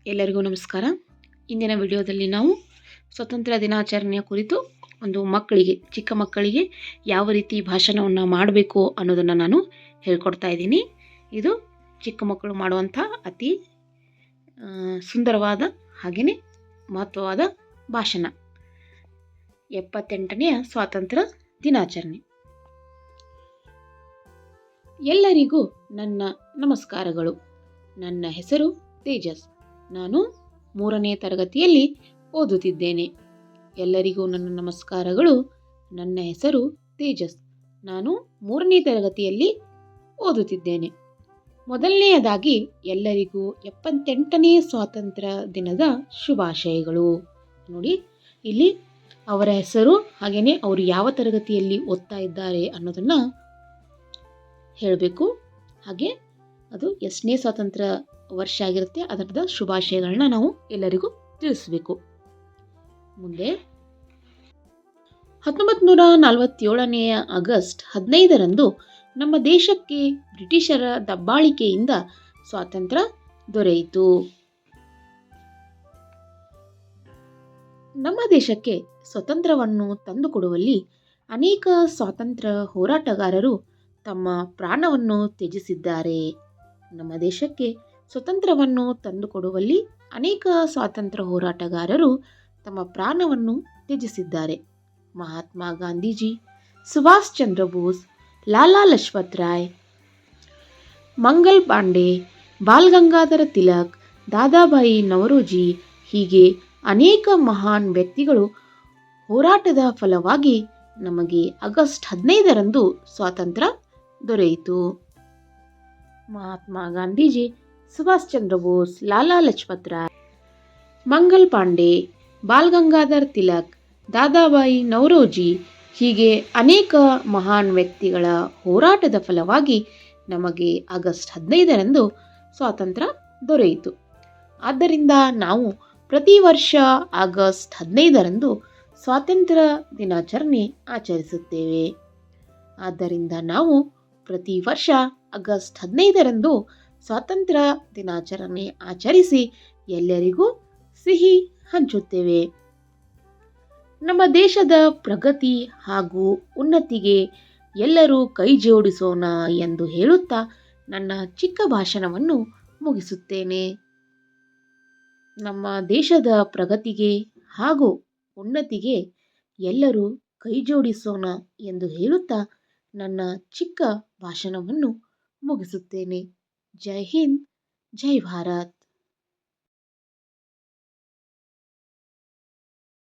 ಎಲ್ಲರಿಗೂ ನಮಸ್ಕಾರ. ಇಂದಿನ ವಿಡಿಯೋದಲ್ಲಿ ನಾವು ಸ್ವತಂತ್ರ ದಿನಾಚರಣೆಯ ಕುರಿತು ಚಿಕ್ಕ ಮಕ್ಕಳಿಗೆ ಯಾವ ರೀತಿ ಭಾಷಣವನ್ನು ಮಾಡಬೇಕು ಅನ್ನೋದನ್ನು ನಾನು ಹೇಳ್ಕೊಡ್ತಾ ಇದ್ದೀನಿ. ಇದು ಚಿಕ್ಕ ಮಕ್ಕಳು ಮಾಡುವಂಥ ಅತಿ ಸುಂದರವಾದ ಹಾಗೆಯೇ ಮಹತ್ವವಾದ ಭಾಷಣ. 78ನೆಯ ಸ್ವಾತಂತ್ರ್ಯ ದಿನಾಚರಣೆ. ಎಲ್ಲರಿಗೂ ನನ್ನ ನಮಸ್ಕಾರಗಳು. ನನ್ನ ಹೆಸರು ತೇಜಸ್. ನಾನು 3ನೇ ತರಗತಿಯಲ್ಲಿ ಓದುತ್ತಿದ್ದೇನೆ. ಎಲ್ಲರಿಗೂ ನನ್ನ ನಮಸ್ಕಾರಗಳು. ನನ್ನ ಹೆಸರು ತೇಜಸ್. ನಾನು 3ನೇ ತರಗತಿಯಲ್ಲಿ ಓದುತ್ತಿದ್ದೇನೆ. ಮೊದಲನೆಯದಾಗಿ ಎಲ್ಲರಿಗೂ 78ನೇ ಸ್ವಾತಂತ್ರ್ಯ ದಿನದ ಶುಭಾಶಯಗಳು. ನೋಡಿ, ಇಲ್ಲಿ ಅವರ ಹೆಸರು ಹಾಗೆಯೇ ಅವರು ಯಾವ ತರಗತಿಯಲ್ಲಿ ಓದ್ತಾ ಇದ್ದಾರೆ ಅನ್ನೋದನ್ನು ಹೇಳಬೇಕು. ಹಾಗೆ ಅದು ಎಷ್ಟನೇ ಸ್ವಾತಂತ್ರ್ಯ ವರ್ಷ ಆಗಿರುತ್ತೆ ಅದರದ ಶುಭಾಶಯಗಳನ್ನ ನಾವು ಎಲ್ಲರಿಗೂ ತಿಳಿಸಬೇಕು. ಮುಂದೆ 1947ನೇ ಆಗಸ್ಟ್ 15ರಂದು ನಮ್ಮ ದೇಶಕ್ಕೆ ಬ್ರಿಟಿಷರ ದಬ್ಬಾಳಿಕೆಯಿಂದ ಸ್ವಾತಂತ್ರ್ಯ ದೊರೆಯಿತು. ನಮ್ಮ ದೇಶಕ್ಕೆ ಸ್ವತಂತ್ರವನ್ನು ತಂದುಕೊಡುವಲ್ಲಿ ಅನೇಕ ಸ್ವಾತಂತ್ರ್ಯ ಹೋರಾಟಗಾರರು ತಮ್ಮ ಪ್ರಾಣವನ್ನು ತ್ಯಜಿಸಿದ್ದಾರೆ. ನಮ್ಮ ದೇಶಕ್ಕೆ ಸ್ವತಂತ್ರವನ್ನು ತಂದುಕೊಡುವಲ್ಲಿ ಅನೇಕ ಸ್ವಾತಂತ್ರ್ಯ ಹೋರಾಟಗಾರರು ತಮ್ಮ ಪ್ರಾಣವನ್ನು ತ್ಯಜಿಸಿದ್ದಾರೆ. ಮಹಾತ್ಮ ಗಾಂಧೀಜಿ, ಸುಭಾಷ್ ಚಂದ್ರ ಬೋಸ್, ಲಾಲಾ ಲಜಪತ್ ರಾಯ್, ಮಂಗಲ್ ಪಾಂಡೆ, ಬಾಲ್ ಗಂಗಾಧರ ತಿಲಕ್, ದಾದಾಭಾಯಿ ನವರೋಜಿ ಹೀಗೆ ಅನೇಕ ಮಹಾನ್ ವ್ಯಕ್ತಿಗಳು ಹೋರಾಟದ ಫಲವಾಗಿ ನಮಗೆ ಆಗಸ್ಟ್ 15ರಂದು ಸ್ವಾತಂತ್ರ್ಯ ದೊರೆಯಿತು. ಮಹಾತ್ಮ ಗಾಂಧೀಜಿ, ಸುಭಾಷ್ ಚಂದ್ರ ಬೋಸ್, ಲಾಲಾ ಲಜಪತ್ ರಾಯ್, ಮಂಗಲ್ ಪಾಂಡೆ, ಬಾಲ್ ಗಂಗಾಧರ್ ತಿಲಕ್, ದಾದಾಬಾಯಿ ನವರೋಜಿ ಹೀಗೆ ಅನೇಕ ಮಹಾನ್ ವ್ಯಕ್ತಿಗಳ ಹೋರಾಟದ ಫಲವಾಗಿ ನಮಗೆ ಆಗಸ್ಟ್ 15ರಂದು ಸ್ವಾತಂತ್ರ್ಯ ದೊರೆಯಿತು. ಆದ್ದರಿಂದ ನಾವು ಪ್ರತಿ ವರ್ಷ ಆಗಸ್ಟ್ 15ರಂದು ಸ್ವಾತಂತ್ರ್ಯ ದಿನಾಚರಣೆ ಆಚರಿಸುತ್ತೇವೆ. ಆದ್ದರಿಂದ ನಾವು ಪ್ರತಿ ವರ್ಷ ಆಗಸ್ಟ್ 15ರಂದು ಸ್ವಾತಂತ್ರ್ಯ ದಿನಾಚರಣೆ ಆಚರಿಸಿ ಎಲ್ಲರಿಗೂ ಸಿಹಿ ಹಂಚುತ್ತೇವೆ. ನಮ್ಮ ದೇಶದ ಪ್ರಗತಿ ಹಾಗೂ ಉನ್ನತಿಗೆ ಎಲ್ಲರೂ ಕೈ ಜೋಡಿಸೋಣ ಎಂದು ಹೇಳುತ್ತಾ ನನ್ನ ಚಿಕ್ಕ ಭಾಷಣವನ್ನು ಮುಗಿಸುತ್ತೇನೆ. ನಮ್ಮ ದೇಶದ ಪ್ರಗತಿಗೆ ಹಾಗೂ ಉನ್ನತಿಗೆ ಎಲ್ಲರೂ ಕೈ ಜೋಡಿಸೋಣ ಎಂದು ಹೇಳುತ್ತಾ ನನ್ನ ಚಿಕ್ಕ ಭಾಷಣವನ್ನು ಮುಗಿಸುತ್ತೇನೆ. ಜೈ ಹಿಂದ್, ಜೈ ಭಾರತ್.